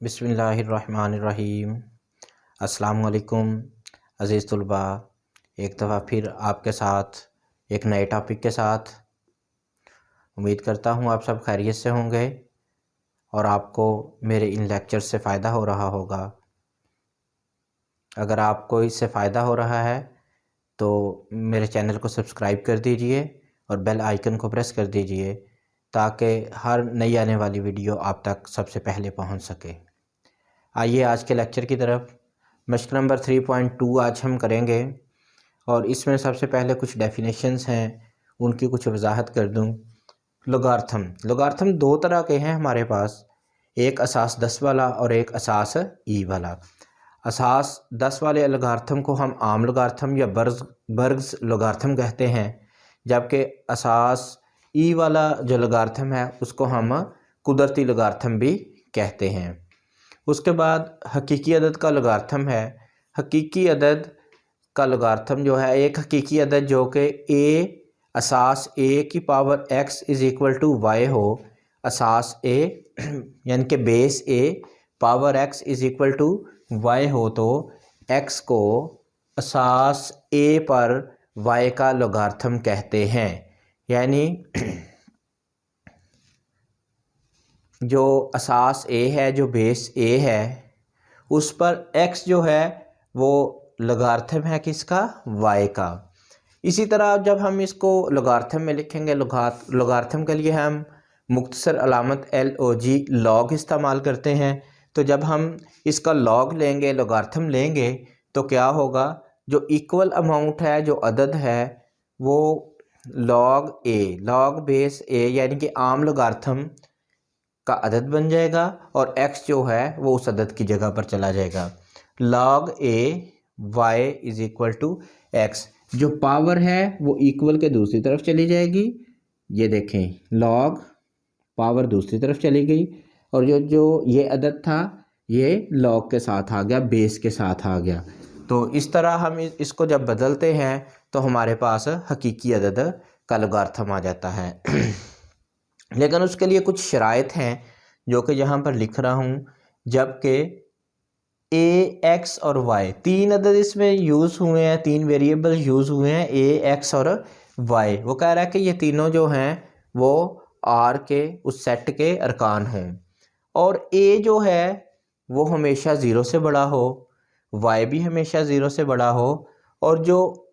बिस्मिल्लाहिर्रहमानिर्रहीम। अस्सलाम वालेकुम अज़ीज़ तलबा, एक दफ़ा फिर आपके साथ एक नए टॉपिक के साथ। उम्मीद करता हूँ आप सब खैरियत से होंगे और आपको मेरे इन लेक्चर से फ़ायदा हो रहा होगा। अगर आपको इससे फ़ायदा हो रहा है तो मेरे चैनल को सब्सक्राइब कर दीजिए और बेल आइकन को प्रेस कर दीजिए ताकि हर नई आने वाली वीडियो आप तक सबसे पहले पहुंच सके। आइए आज के लेक्चर की तरफ। मशक नंबर 3.2 आज हम करेंगे और इसमें सबसे पहले कुछ डेफिनेशंस हैं, उनकी कुछ वजाहत कर दूं। लोगार्थम दो तरह के हैं हमारे पास, एक असास 10 वाला और एक असास ई वाला। असास 10 वाले लोगार्थम को हम आम लोगार्थम या बर्ग्स लोगार्थम कहते हैं, जबकि असास ई वाला जो लोगार्थम है उसको हम कुदरती लोगार्थम भी कहते हैं। उसके बाद हकीकी अदद का लोगार्थम है। हकीकी अदद का लोगार्थम जो है, एक हकीकी अदद जो कि ए असास ए की power x is equal to Y हो। असास ए यानी कि base A power x is equal to Y हो तो x को असास ए पर y का लोगार्थम कहते हैं। यानी जो असास ए है, जो बेस ए है, उस पर x जो है वो लोगार्थम है किसका? y का। इसी तरह जब हम इसको लोगार्थम में लिखेंगे, लोगार्थम के लिए हम मुख्तसर अलामत LOG लॉग इस्तेमाल करते हैं। तो जब हम इसका लॉग लेंगे, लोगार्थम लेंगे, तो क्या होगा? जो इक्वल अमाउंट है, जो अदद है, वो लॉग ए, लॉग बेस ए यानी कि आम लोगार्थम का अदद बन जाएगा और x जो है वो उस अदद की जगह पर चला जाएगा। Log A y is equal to X. जो पावर है वो इक्वल के दूसरी तरफ चली जाएगी। ये देखें, लॉग पावर दूसरी तरफ चली गई और जो ये अदद था ये लॉग के साथ आ गया, बेस के साथ आ गया। तो इस तरह हम इसको जब बदलते हैं तो हमारे पास हकीकी अदद का लोगार्थम आ जाता है। लेकिन उसके लिए कुछ शराइत हैं जो कि यहाँ पर लिख रहा हूँ। जबकि ए एक्स और वाई, तीन अदद इसमें यूज़ हुए हैं, तीन वेरिएबल यूज़ हुए हैं, ए एक्स और वाई। वो कह रहा है कि ये तीनों जो हैं वो आर के उस सेट के अरकान हों और ए जो है वो हमेशा ज़ीरो से बड़ा हो, वाई भी हमेशा ज़ीरो से बड़ा हो और जो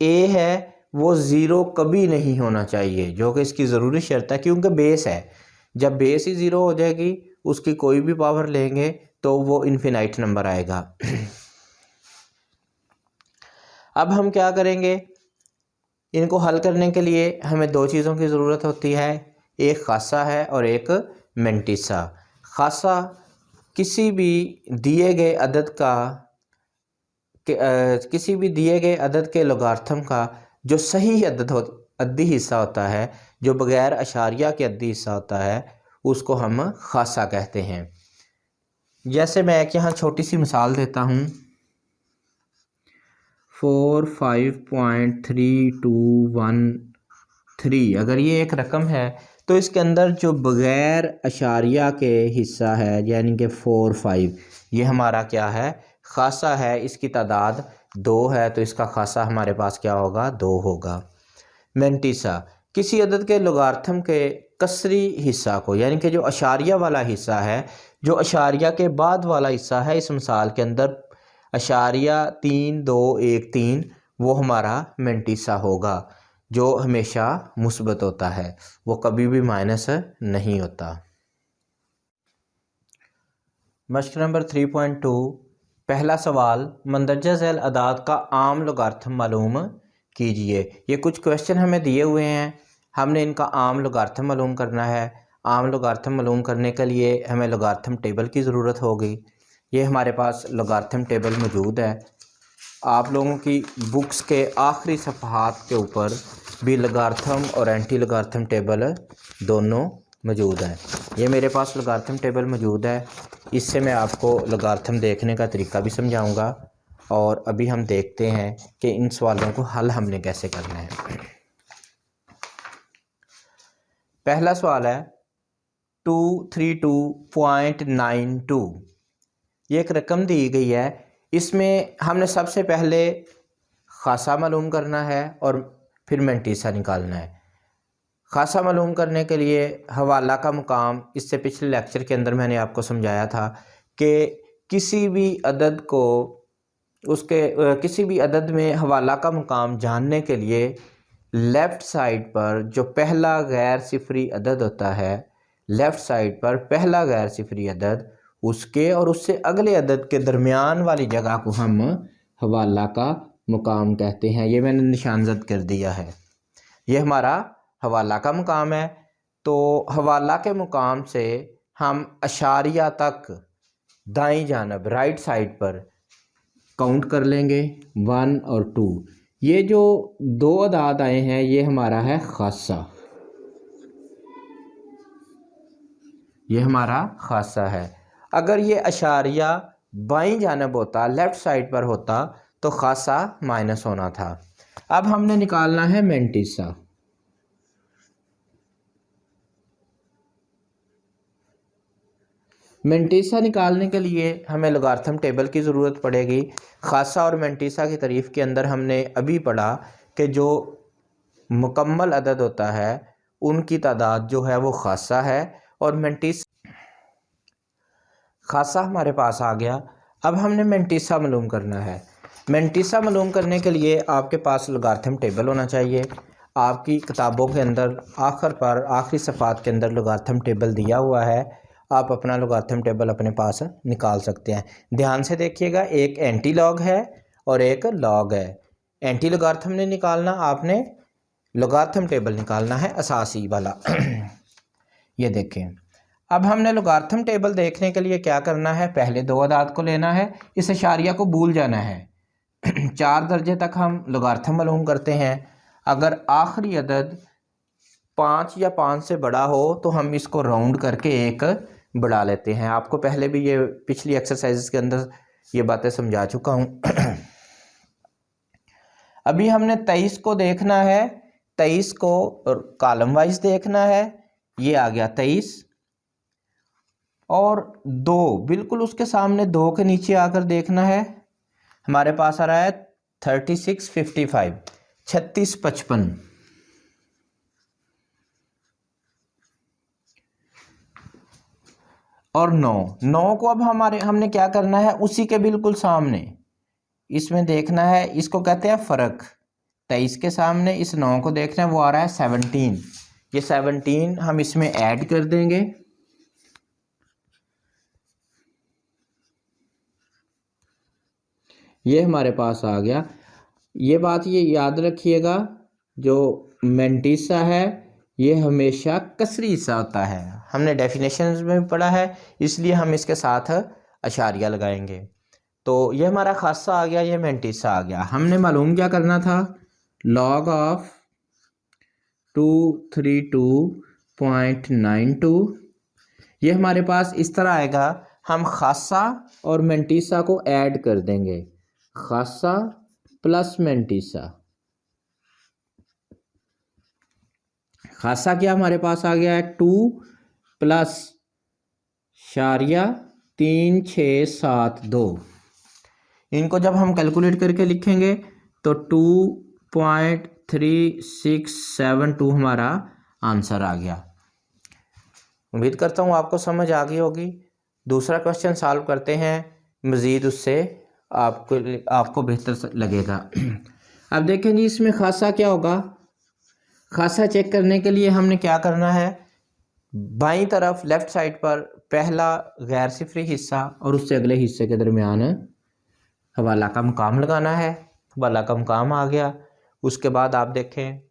ए है वो ज़ीरो कभी नहीं होना चाहिए, जो कि इसकी ज़रूरी शर्त है क्योंकि बेस है। जब बेस ही ज़ीरो हो जाएगी, उसकी कोई भी पावर लेंगे तो वो इन्फिनाइट नंबर आएगा। अब हम क्या करेंगे? इनको हल करने के लिए हमें दो चीज़ों की ज़रूरत होती है, एक खासा है और एक मेंटिसा। खासा किसी भी दिए गए अदद के लोगार्थम का जो सही अद्दी हिस्सा होता है, जो बग़ैर अशारिया के अद्दी हिस्सा होता है, उसको हम खासा कहते हैं। जैसे मैं एक यहाँ छोटी सी मिसाल देता हूँ, 45.3213। अगर ये एक रकम है तो इसके अंदर जो बग़ैर अशारिया के हिस्सा है यानी कि 45, ये हमारा क्या है? खासा है। इसकी तादाद 2 है तो इसका खासा हमारे पास क्या होगा? 2 होगा। मेंटिसा किसी अदद के लोगार्थम के कसरी हिस्सा को, यानी कि जो अशारिया वाला हिस्सा है, जो अशारिया के बाद वाला हिस्सा है, इस मिसाल के अंदर अशारिया 3213, वो हमारा मेंटिसा होगा, जो हमेशा मुस्बत होता है, वो कभी भी माइनस नहीं होता। मशक नंबर 3.2 पहला सवाल, मंदरजा झैल अदाद का आम लोगार्थम मालूम कीजिए। ये कुछ क्वेश्चन हमें दिए हुए हैं, हमने इनका आम लोगार्थम मालूम करना है। आम लोगार्थम मालूम करने के लिए हमें लोगार्थम टेबल की ज़रूरत होगी। ये हमारे पास लोगार्थम टेबल मौजूद है। आप लोगों की बुक्स के आखिरी सफ़हात के ऊपर भी लोगार्थम और एंटी लोगार्थम टेबल दोनों मौजूद हैं। ये मेरे पास लोगार्थम टेबल मौजूद है, इससे मैं आपको लोगार्थम देखने का तरीका भी समझाऊंगा और अभी हम देखते हैं कि इन सवालों को हल हमने कैसे करना है। पहला सवाल है, 232.92 ये एक रकम दी गई है। इसमें हमने सबसे पहले खासा मालूम करना है और फिर मेंटीसा निकालना है। खासा मालूम करने के लिए हवाला का मुकाम, इससे पिछले लेक्चर के अंदर मैंने आपको समझाया था कि किसी भी अदद को किसी भी अदद में हवाला का मुकाम जानने के लिए लेफ़्ट साइड पर जो पहला गैर सिफरी अदद होता है, लेफ़्ट साइड पर पहला गैर सिफरी अदद, उसके और उससे अगले अदद के दरमियान वाली जगह को हम हवाला का मुकाम कहते हैं। ये मैंने निशानजद कर दिया है, ये हमारा हवाला का मुकाम है। तो हवाला के मुकाम से हम अशारिया तक दाईं जानब राइट साइड पर काउंट कर लेंगे 1 और 2। ये जो दो अदाद आए हैं ये हमारा है खासा, ये हमारा खासा है। अगर ये अशारिया बाईं जानब होता, लेफ़्ट साइड पर होता, तो खासा माइनस होना था। अब हमने निकालना है मेंटीसा। मेंटीसा निकालने के लिए हमें लोगारिथम टेबल की ज़रूरत पड़ेगी। खासा और मेंटीसा की तारीफ़ के अंदर हमने अभी पढ़ा कि जो मुकम्मल अदद होता है उनकी तादाद जो है वो खासा है और खासा हमारे पास आ गया। अब हमने मेंटीसा मालूम करना है। मेंटीसा मालूम करने के लिए आपके पास लोगारिथम टेबल होना चाहिए। आपकी किताबों के अंदर आखिर पर आखिरी सफ़ात के अंदर लोगारिथम टेबल दिया हुआ है, आप अपना लोगारिथम टेबल अपने पास निकाल सकते हैं। ध्यान से देखिएगा, एक एंटी लॉग है और एक लॉग है। एंटी लोगारिथम ने निकालना, आपने लोगारिथम टेबल निकालना है असासी वाला। ये देखें, अब हमने लोगारिथम टेबल देखने के लिए क्या करना है, पहले दो अदाद को लेना है, इस इशारिया को भूल जाना है। 4 दर्जे तक हम लोगारिथम मालूम करते हैं। अगर आखिरी अदद 5 या 5 से बड़ा हो तो हम इसको राउंड करके 1 बढ़ा लेते हैं। आपको पहले भी ये पिछली एक्सरसाइजेस के अंदर ये बातें समझा चुका हूँ। अभी हमने 23 को देखना है, 23 को कॉलम वाइज देखना है। ये आ गया 23 और 2 बिल्कुल उसके सामने 2 के नीचे आकर देखना है। हमारे पास आ रहा है 3655, 3655। और 9 को अब हमने क्या करना है, उसी के बिल्कुल सामने इसमें देखना है। इसको कहते हैं फ़र्क। 23 के सामने इस 9 को देखना है, वो आ रहा है 17। ये 17 हम इसमें ऐड कर देंगे। ये हमारे पास आ गया। ये बात ये याद रखिएगा, जो मेंटीसा है ये हमेशा कसरी हिस्सा होता है। हमने डेफिनेशन में भी पढ़ा है, इसलिए हम इसके साथ अशारिया लगाएंगे। तो ये हमारा खासा आ गया, ये मेंटीसा आ गया। हमने मालूम क्या करना था, लॉग ऑफ 232.92। ये हमारे पास इस तरह आएगा। हम खासा और मेंटीसा को ऐड कर देंगे, खासा प्लस मेंटीसा। खासा क्या हमारे पास आ गया है, 2 प्लस शारिया 3672। इनको जब हम कैलकुलेट करके लिखेंगे तो 2.3672 हमारा आंसर आ गया। उम्मीद करता हूँ आपको समझ आ गई होगी। दूसरा क्वेश्चन सॉल्व करते हैं, मज़ीद उससे आपको बेहतर लगेगा। अब देखें जी, इसमें खासा क्या होगा। खासा चेक करने के लिए हमने क्या करना है, बाईं तरफ लेफ़्ट साइड पर पहला गैर सिफरी हिस्सा और उससे अगले हिस्से के दरमियान हवाला का मुकाम लगाना है। हवाला का मुकाम आ गया। उसके बाद आप देखें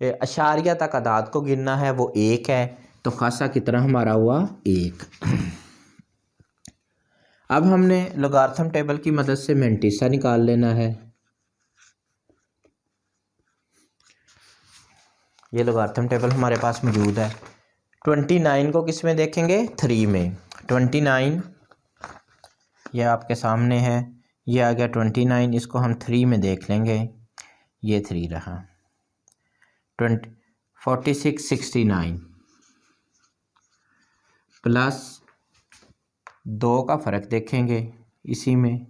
अशारिया तक अदाद को गिनना है, वो 1 है, तो खासा की तरह हमारा हुआ 1। अब हमने लोगारिथम टेबल की मदद से मेंटीसा निकाल लेना है। ये लोगारिथम टेबल हमारे पास मौजूद है। 29 को किस में देखेंगे, 3 में। 29 ये आपके सामने है, ये आ गया 29। इसको हम 3 में देख लेंगे, ये 3 रहा। 4669 प्लस 2 का फ़र्क देखेंगे इसी में,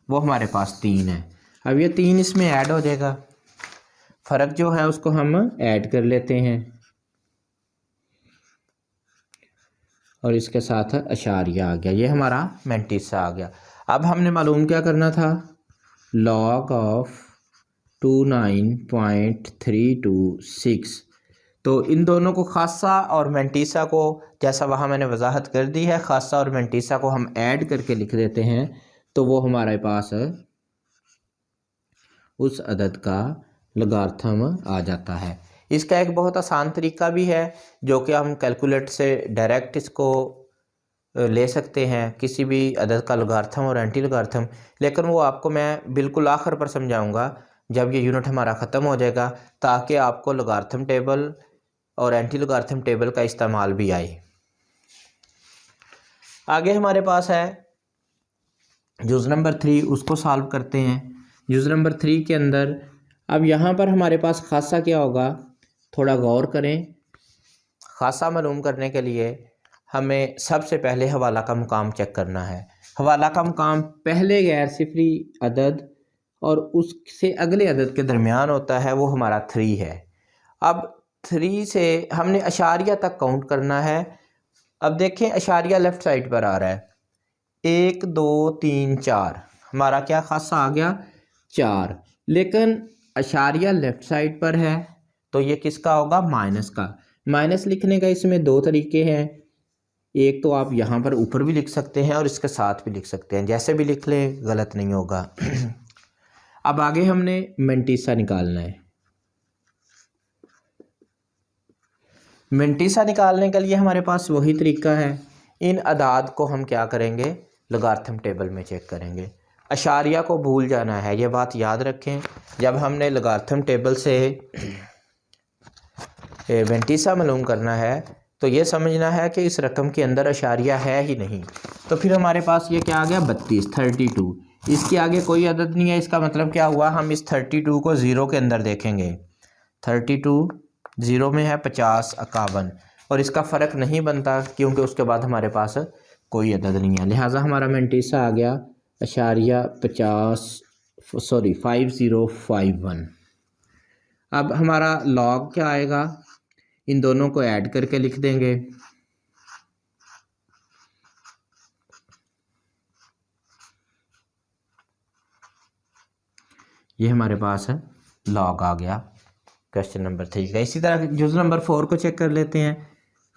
वो हमारे पास 3 है। अब ये 3 इसमें ऐड हो जाएगा, फ़र्क जो है उसको हम ऐड कर लेते हैं और इसके साथ अशारिया आ गया, ये हमारा मैंटिसा आ गया। अब हमने मालूम क्या करना था, लॉग ऑफ 29.326। तो इन दोनों को खासा और मैंटिसा को, जैसा वहाँ मैंने वजाहत कर दी है, खासा और मैंटिसा को हम ऐड करके लिख देते हैं, तो वो हमारे पास उस अदद का लगार्थम आ जाता है। इसका एक बहुत आसान तरीका भी है जो कि हम कैलकुलेटर से डायरेक्ट इसको ले सकते हैं, किसी भी अदद का लगार्थम और एंटी लगार्थम, लेकिन वो आपको मैं बिल्कुल आखिर पर समझाऊंगा जब ये यूनिट हमारा ख़त्म हो जाएगा, ताकि आपको लगार्थम टेबल और एंटी लगार्थम टेबल का इस्तेमाल भी आए। आगे हमारे पास है जुज़ नंबर 3, उसको सॉल्व करते हैं। जुज़ नंबर 3 के अंदर अब यहाँ पर हमारे पास खासा क्या होगा, थोड़ा गौर करें। खासा मालूम करने के लिए हमें सबसे पहले हवाला का मुकाम चेक करना है। हवाला का मुकाम पहले गैर सिफरी अदद और उससे अगले अदद के दरमियान होता है, वो हमारा 3 है। अब 3 से हमने अशारिया तक काउंट करना है। अब देखें अशारिया लेफ़्ट साइड पर आ रहा है, 1 2 3 4, हमारा क्या खासा आ गया 4, लेकिन अशारिया लेफ़्ट साइड पर है तो ये किसका होगा, माइनस का। माइनस लिखने का इसमें 2 तरीके हैं, एक तो आप यहाँ पर ऊपर भी लिख सकते हैं और इसके साथ भी लिख सकते हैं, जैसे भी लिख लें गलत नहीं होगा। अब आगे हमने मैंटिसा निकालना है। मैंटिसा निकालने के लिए हमारे पास वही तरीका है, इन अदाद को हम क्या करेंगे, लगार्थम टेबल में चेक करेंगे। अशारिया को भूल जाना है, ये बात याद रखें। जब हमने लगार्थम टेबल से मैंटिसा मालूम करना है तो ये समझना है कि इस रकम के अंदर अशारिया है ही नहीं। तो फिर हमारे पास ये क्या आ गया 32, इसके आगे कोई अदद नहीं है, इसका मतलब क्या हुआ, हम इस 32 को ज़ीरो के अंदर देखेंगे। 32 ज़ीरो में है 50, 51, और इसका फ़र्क नहीं बनता क्योंकि उसके बाद हमारे पास कोई अदद नहीं है, लिहाजा हमारा मैंटिसा आ गया अशारिया 5051। अब हमारा लॉग क्या आएगा, इन दोनों को ऐड करके लिख देंगे। ये हमारे पास है लॉग आ गया क्वेश्चन नंबर 3 का। इसी तरह जुज़ नंबर 4 को चेक कर लेते हैं।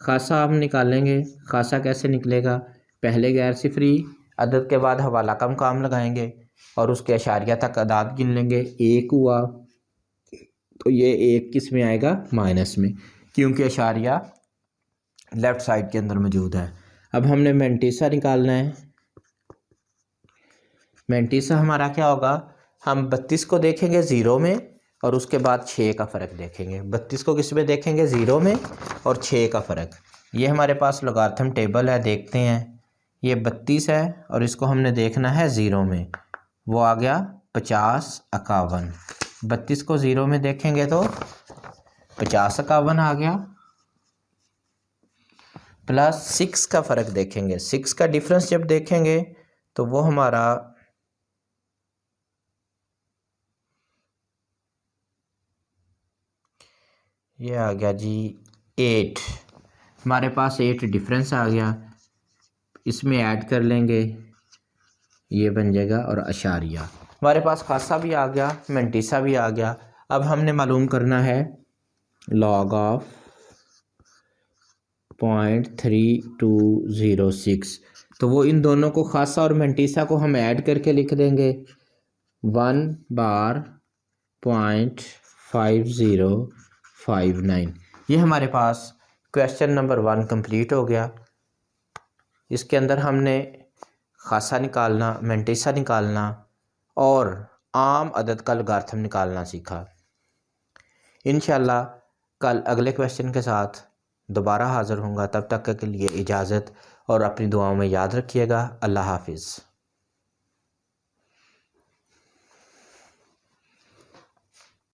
खासा हम निकालेंगे, खासा कैसे निकलेगा, पहले गैर सिफरी अदद के बाद हवाला का मुकाम लगाएंगे और उसके अशारिया तक अदाद गिन लेंगे। 1 हुआ तो ये 1 किस में आएगा, माइनस में, क्योंकि अशारिया लेफ़्ट साइड के अंदर मौजूद है। अब हमने मैंटिसा निकालना है। मैंटिसा हमारा क्या होगा, हम 32 को देखेंगे ज़ीरो में और उसके बाद 6 का फ़र्क देखेंगे। 32 को किस में देखेंगे, ज़ीरो में, और 6 का फ़र्क। ये हमारे पास लॉगरिथम टेबल है, देखते हैं। ये 32 है और इसको हमने देखना है ज़ीरो में, वो आ गया 50, 51। 32 को ज़ीरो में देखेंगे तो 50, 51 आ गया, प्लस 6 का फ़र्क देखेंगे। 6 का डिफरेंस जब देखेंगे तो वो हमारा ये आ गया जी 8, हमारे पास 8 डिफरेंस आ गया, इसमें ऐड कर लेंगे, ये बन जाएगा, और अशारिया हमारे पास खासा भी आ गया, मैंटिसा भी आ गया। अब हमने मालूम करना है लॉग ऑफ 0.3206, तो वो इन दोनों को, खासा और मैंटिसा को हम ऐड करके लिख देंगे 1 बार 0.5059। ये हमारे पास क्वेश्चन नंबर 1 कंप्लीट हो गया। इसके अंदर हमने खासा निकालना, मैंटिसा निकालना और आम अदद का लॉगरिथम निकालना सीखा। इंशाल्लाह कल अगले क्वेश्चन के साथ दोबारा हाज़िर होऊंगा, तब तक के लिए इजाज़त, और अपनी दुआओं में याद रखिएगा। अल्लाह हाफिज़।